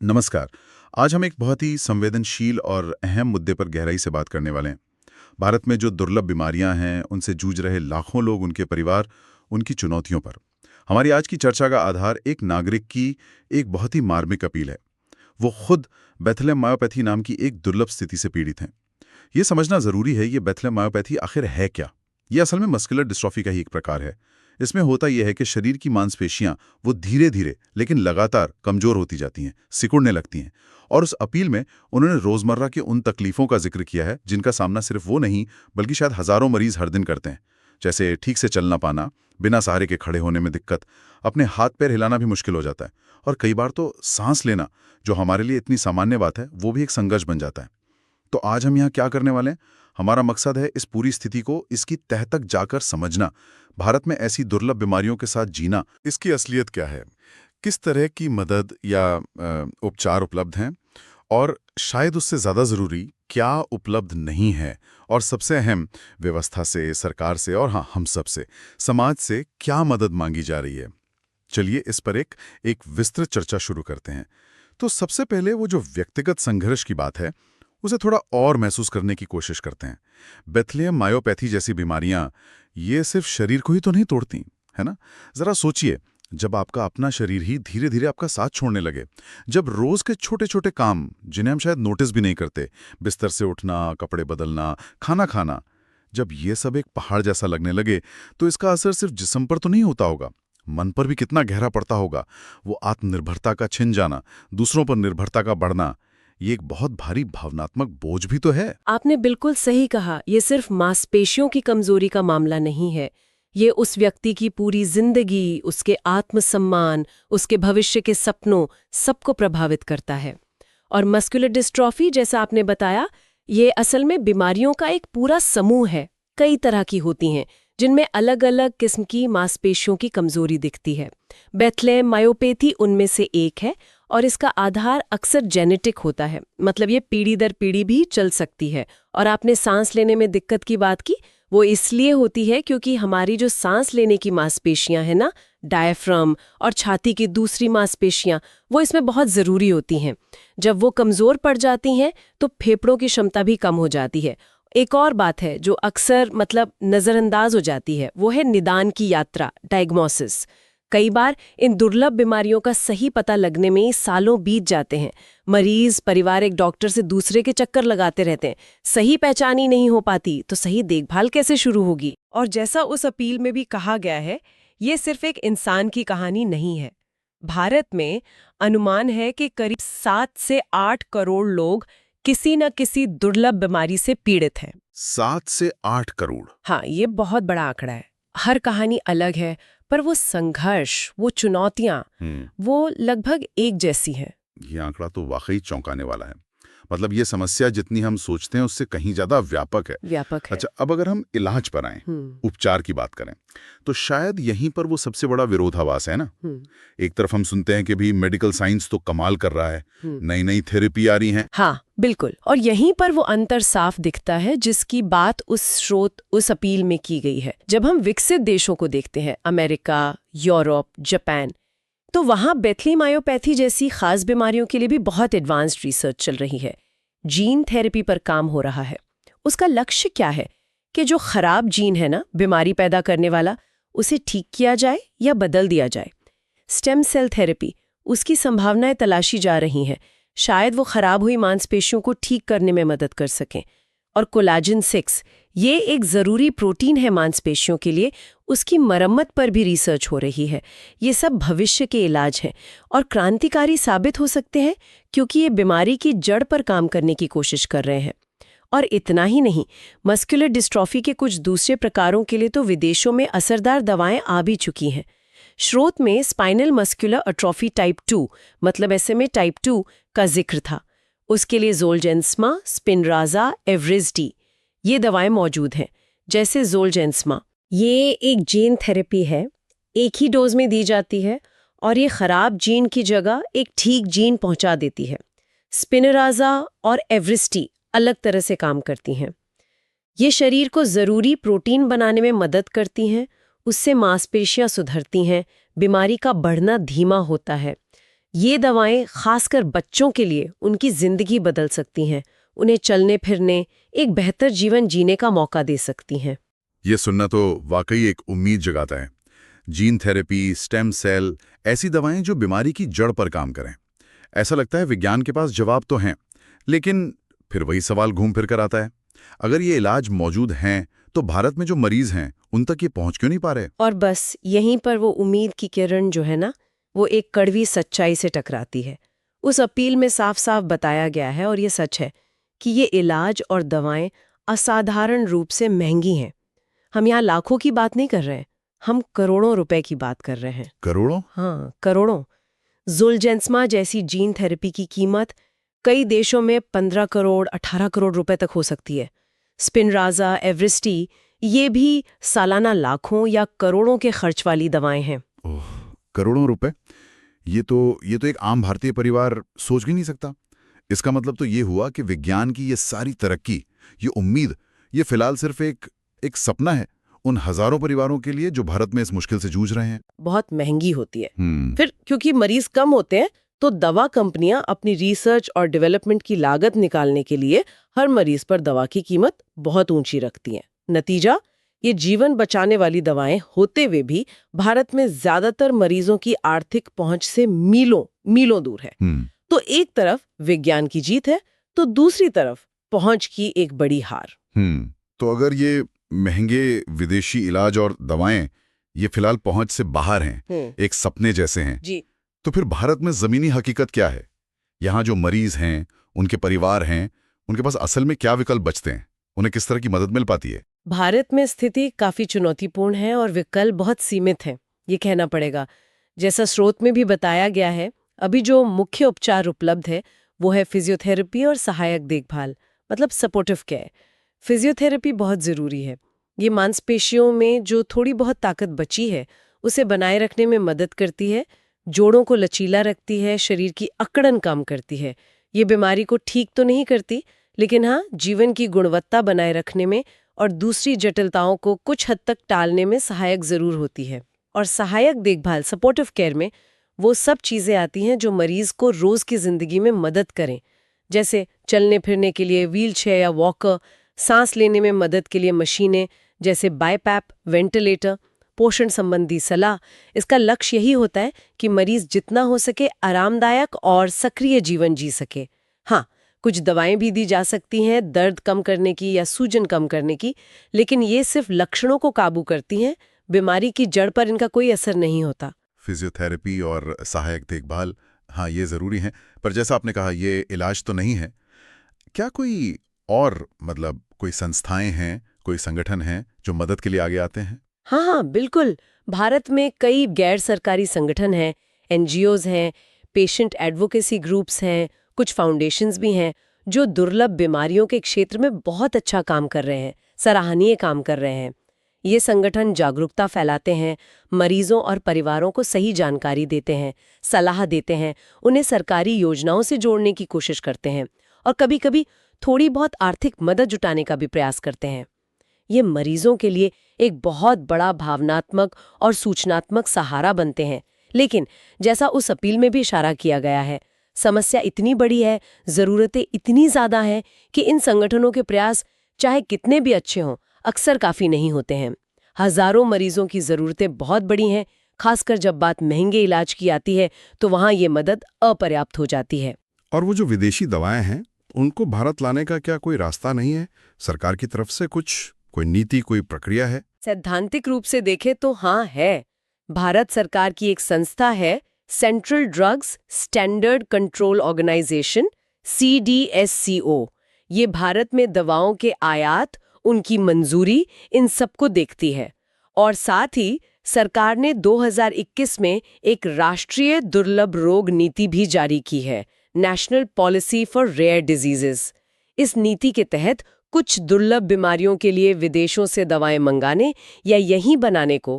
नमस्कार। आज हम एक बहुत ही संवेदनशील और अहम मुद्दे पर गहराई से बात करने वाले हैं। भारत में जो दुर्लभ बीमारियां हैं, उनसे जूझ रहे लाखों लोग, उनके परिवार, उनकी चुनौतियों पर। हमारी आज की चर्चा का आधार एक नागरिक की एक बहुत ही मार्मिक अपील है। वो खुद बेथलेम मायोपैथी नाम की एक दुर्लभ स्थिति से पीड़ित हैं। ये समझना जरूरी है, ये बेथलेम मायोपैथी आखिर है क्या। ये असल में मस्कुलर डिस्ट्रॉफी का ही एक प्रकार है। इसमें होता यह है कि शरीर की मांसपेशियां वो धीरे धीरे लेकिन लगातार कमजोर होती जाती हैं, सिकुड़ने लगती हैं। और उस अपील में उन्होंने रोजमर्रा की उन तकलीफों का जिक्र किया है जिनका सामना सिर्फ वो नहीं बल्कि शायद हजारों मरीज हर दिन करते हैं। जैसे ठीक से चलना पाना, बिना सहारे के खड़े होने में दिक्कत, अपने हाथ पैर हिलाना भी मुश्किल हो जाता है, और कई बार तो सांस लेना, जो हमारे लिए इतनी सामान्य बात है, वो भी एक संघर्ष बन जाता है। तो आज हम यहाँ क्या करने वाले हैं? हमारा मकसद है इस पूरी स्थिति को, इसकी तह तक जाकर समझना। भारत में ऐसी दुर्लभ बीमारियों के साथ जीना, इसकी असलियत क्या है, किस तरह की मदद या उपचार उपलब्ध हैं, और शायद उससे ज़्यादा ज़रूरी क्या उपलब्ध नहीं है, और सबसे अहम, व्यवस्था से, सरकार से और हाँ, हम सब से, समाज से क्या मदद मांगी जा रही है। चलिए इस पर एक विस्तृत चर्चा शुरू करते हैं। तो सबसे पहले वो जो व्यक्तिगत संघर्ष की बात है, उसे थोड़ा और महसूस करने की कोशिश करते हैं। बेथलेम मायोपैथी जैसी बीमारियां ये सिर्फ शरीर को ही तो नहीं तोड़ती, है ना? जरा सोचिए, जब आपका अपना शरीर ही धीरे धीरे आपका साथ छोड़ने लगे, जब रोज के छोटे छोटे काम जिन्हें हम शायद नोटिस भी नहीं करते, बिस्तर से उठना, कपड़े बदलना, खाना खाना, जब ये सब एक पहाड़ जैसा लगने लगे, तो इसका असर सिर्फ जिस्म पर तो नहीं होता होगा, मन पर भी कितना गहरा पड़ता होगा। वो आत्मनिर्भरता का छिन जाना, दूसरों पर निर्भरता का बढ़ना, ये एक बहुत भारी भावनात्मक बोझ भी तो है। आपने बिल्कुल सही कहा, ये सिर्फ मांसपेशियों की कमजोरी का मामला नहीं है। ये उस व्यक्ति की पूरी जिंदगी, उसके आत्मसम्मान, उसके भविष्य के सपनों, सबको प्रभावित करता है। और मस्कुलर डिस्ट्रॉफी, जैसा आपने बताया, ये असल में बीमारियों का एक पूरा समूह है। कई तरह की होती हैं, जिनमें अलग अलग किस्म की मांसपेशियों की कमजोरी दिखती है। बेथलेम मायोपैथी उनमें से एक है, और इसका आधार अक्सर जेनेटिक होता है, मतलब ये पीढ़ी दर पीढ़ी भी चल सकती है। और आपने सांस लेने में दिक्कत की बात की, वो इसलिए होती है क्योंकि हमारी जो सांस लेने की मांसपेशियां हैं ना, डायफ्राम और छाती की दूसरी मांसपेशियां, वो इसमें बहुत ज़रूरी होती हैं। जब वो कमज़ोर पड़ जाती हैं तो फेफड़ों की क्षमता भी कम हो जाती है। एक और बात है जो अक्सर नज़रअंदाज हो जाती है, वो है निदान की यात्रा, डायग्नोसिस। कई बार इन दुर्लभ बीमारियों का सही पता लगने में ही सालों बीत जाते हैं। मरीज, परिवार एक डॉक्टर से दूसरे के चक्कर लगाते रहते हैं। सही पहचान ही नहीं हो पाती तो सही देखभाल कैसे शुरू होगी? और जैसा उस अपील में भी कहा गया है, ये सिर्फ एक इंसान की कहानी नहीं है। भारत में अनुमान है कि करीब 7 से 8 करोड़ लोग किसी न किसी दुर्लभ बीमारी से पीड़ित हैं। 7 से 8 करोड़। हाँ, ये बहुत बड़ा आंकड़ा है। हर कहानी अलग है, पर वो संघर्ष, वो चुनौतियां, वो लगभग एक जैसी हैं। ये आंकड़ा तो वाकई चौंकाने वाला है। मतलब ये समस्या जितनी हम सोचते हैं उससे कहीं ज्यादा व्यापक है। व्यापक है। अच्छा, अब अगर हम इलाज पर आएं, उपचार की बात करें, तो शायद यहीं पर वो सबसे बड़ा विरोधाभास है ना। एक तरफ हम सुनते हैं कि भी मेडिकल साइंस तो कमाल कर रहा है, नई नई थेरेपी आ रही हैं। हाँ, बिल्कुल। और यहीं पर वो अंतर साफ दिखता है जिसकी बात उस अपील में की गई है। जब हम विकसित देशों को देखते हैं, अमेरिका, यूरोप, जापान, तो वहाँ बेथलेम मायोपैथी जैसी खास बीमारियों के लिए भी बहुत एडवांस्ड रिसर्च चल रही है। जीन थेरेपी पर काम हो रहा है। उसका लक्ष्य क्या है कि जो खराब जीन है ना, बीमारी पैदा करने वाला, उसे ठीक किया जाए या बदल दिया जाए। स्टेम सेल थेरेपी, उसकी संभावनाएं तलाशी जा रही हैं। शायद वो खराब हुई मांसपेशियों को ठीक करने में मदद कर सकें। और कोलाजन 6, ये एक ज़रूरी प्रोटीन है मांसपेशियों के लिए, उसकी मरम्मत पर भी रिसर्च हो रही है। ये सब भविष्य के इलाज हैं और क्रांतिकारी साबित हो सकते हैं क्योंकि ये बीमारी की जड़ पर काम करने की कोशिश कर रहे हैं। और इतना ही नहीं, मस्कुलर डिस्ट्रॉफी के कुछ दूसरे प्रकारों के लिए तो विदेशों में असरदार दवाएं आ भी चुकी हैं। स्रोत में स्पाइनल मस्कुलर एट्रोफी टाइप 2, मतलब SMA टाइप 2 का जिक्र था। उसके लिए ज़ोलजेंस्मा, स्पिनराज़ा, एवरेज़डी, ये दवाएं मौजूद हैं। जैसे ज़ोलजेंस्मा, ये एक जीन थेरेपी है, एक ही डोज में दी जाती है और ये खराब जीन की जगह एक ठीक जीन पहुंचा देती है। स्पिनराज़ा और एवरेज़डी अलग तरह से काम करती हैं। ये शरीर को ज़रूरी प्रोटीन बनाने में मदद करती हैं, उससे मांसपेशियां सुधरती हैं, बीमारी का बढ़ना धीमा होता है। ये दवाएं खासकर बच्चों के लिए उनकी जिंदगी बदल सकती हैं, उन्हें चलने फिरने, एक बेहतर जीवन जीने का मौका दे सकती हैं। ये सुनना तो वाकई एक उम्मीद जगाता है। जीन थेरेपी, स्टेम सेल, ऐसी दवाएं जो बीमारी की जड़ पर काम करें। ऐसा लगता है विज्ञान के पास जवाब तो हैं, लेकिन फिर वही सवाल घूम फिर कर आता है, अगर ये इलाज मौजूद हैं तो भारत में जो मरीज हैं उन तक ये पहुंच क्यों नहीं पा रहे? और बस यहीं पर वो उम्मीद की किरण जो है ना, वो एक कड़वी सच्चाई से टकराती है। उस अपील में साफ साफ बताया गया है, और ये सच है, कि ये इलाज और दवाएं असाधारण रूप से महंगी हैं। हम यहाँ लाखों की बात नहीं कर रहे हैं, हम करोड़ों रुपए की बात कर रहे हैं। करोड़ों? हाँ, करोड़ों। ज़ोलजेंस्मा जैसी जीन थेरेपी की कीमत कई देशों में 15 करोड़ 18 करोड़ रुपए तक हो सकती है। स्पिनराजा, एवरिस्टी, ये भी सालाना लाखों या करोड़ों के खर्च वाली दवाएं हैं। ओह, करोड़ों रुपए? ये तो एक आम भारतीय परिवार सोच भी नहीं सकता। इसका मतलब तो ये हुआ कि विज्ञान की ये सारी तरक्की, ये उम्मीद, ये फिलहाल सिर्फ एक सपना है उन हजारों परिवारों के लिए जो भारत में इस मुश्किल से जूझ रहे हैं। बहुत महंगी होती है। फिर क्योंकि मरीज कम होते हैं, तो दवा कंपनियां अपनी रिसर्च और डेवलपमेंट की लागत निकालने के लिए हर मरीज पर दवा की कीमत बहुत ऊंची रखती हैं। नतीजा, ये जीवन बचाने वाली दवाएं होते हुए भी भारत में ज्यादातर मरीजों की आर्थिक पहुंच से मीलों मीलों दूर है। तो एक तरफ विज्ञान की जीत है, तो दूसरी तरफ पहुंच की एक बड़ी हार। तो अगर ये महंगे विदेशी इलाज और दवाएं ये फिलहाल पहुंच से बाहर हैं, एक सपने जैसे हैं जी, तो फिर भारत में जमीनी हकीकत क्या है? यहाँ जो मरीज हैं, उनके परिवार हैं, उनके पास असल में क्या विकल्प बचते हैं? उन्हें किस तरह की मदद मिल पाती है? भारत में स्थिति काफी चुनौतीपूर्ण है और विकल्प बहुत सीमित हैं, ये कहना पड़ेगा। जैसा स्रोत में भी बताया गया है, अभी जो मुख्य उपचार उपलब्ध है वो है फिजियोथेरेपी और सहायक देखभाल, मतलब सपोर्टिव केयर। फिजियोथेरेपी बहुत ज़रूरी है। ये मांसपेशियों में जो थोड़ी बहुत ताकत बची है उसे बनाए रखने में मदद करती है, जोड़ों को लचीला रखती है, शरीर की अकड़न कम करती है। ये बीमारी को ठीक तो नहीं करती, लेकिन हाँ, जीवन की गुणवत्ता बनाए रखने में और दूसरी जटिलताओं को कुछ हद तक टालने में सहायक ज़रूर होती है। और सहायक देखभाल, सपोर्टिव केयर में वो सब चीज़ें आती हैं जो मरीज को रोज़ की ज़िंदगी में मदद करें, जैसे चलने फिरने के लिए व्हीलचेयर या वॉकर, सांस लेने में मदद के लिए मशीनें जैसे बाइपैप, वेंटिलेटर, पोषण संबंधी सलाह। इसका लक्ष्य यही होता है कि मरीज जितना हो सके आरामदायक और सक्रिय जीवन जी सके। हाँ, कुछ दवाएं भी दी जा सकती हैं दर्द कम करने की या सूजन कम करने की, लेकिन ये सिर्फ लक्षणों को काबू करती हैं, बीमारी की जड़ पर इनका कोई असर नहीं होता। फिजियोथेरेपी और सहायक देखभाल, हाँ ये ज़रूरी है, पर जैसा आपने कहा ये इलाज तो नहीं है। क्या कोई और कोई संस्थाएं हैं, कोई संगठन हैं जो मदद के लिए आगे आते हैं? हाँ, बिल्कुल। भारत में कई गैर सरकारी संगठन हैं, एनजीओज हैं, पेशेंट एडवोकेसी ग्रुप्स हैं, कुछ फाउंडेशंस भी हैं जो दुर्लभ बीमारियों के क्षेत्र में बहुत अच्छा काम कर रहे हैं, सराहनीय काम कर रहे हैं। ये संगठन जागरूकता फैलाते हैं, मरीजों और परिवारों को सही जानकारी देते हैं, सलाह देते हैं, उन्हें सरकारी योजनाओं से जोड़ने की कोशिश करते हैं और कभी-कभी थोड़ी बहुत आर्थिक मदद जुटाने का भी प्रयास करते हैं। ये मरीजों के लिए एक बहुत बड़ा भावनात्मक और सूचनात्मक सहारा बनते हैं। लेकिन जैसा उस अपील में भी इशारा किया गया है, समस्या इतनी बड़ी है, ज़रूरतें इतनी ज़्यादा हैं कि इन संगठनों के प्रयास चाहे कितने भी अच्छे हों, अक्सर काफ़ी नहीं होते हैं। हज़ारों मरीजों की ज़रूरतें बहुत बड़ी हैं, खासकर जब बात महंगे इलाज की आती है तो वहाँ ये मदद अपर्याप्त हो जाती है। और वो जो विदेशी दवाएं हैं, उनको भारत लाने का क्या कोई रास्ता नहीं है? सरकार की तरफ से कोई नीति, कोई प्रक्रिया है? सैद्धांतिक रूप से देखें तो हाँ है। भारत सरकार की एक संस्था है, Central Drugs Standard Control Organisation, CDSCO। ये भारत में दवाओं के आयात, उनकी मंजूरी, इन सबको देखती है। और साथ ही सरकार ने 2021 में एक राष्ट्रीय दुर्लभ रोग नीति भी जारी की है, National Policy for Rare Diseases. इस नीति के तहत कुछ दुर्लभ बीमारियों के लिए विदेशों से दवाएं मंगाने या यहीं बनाने को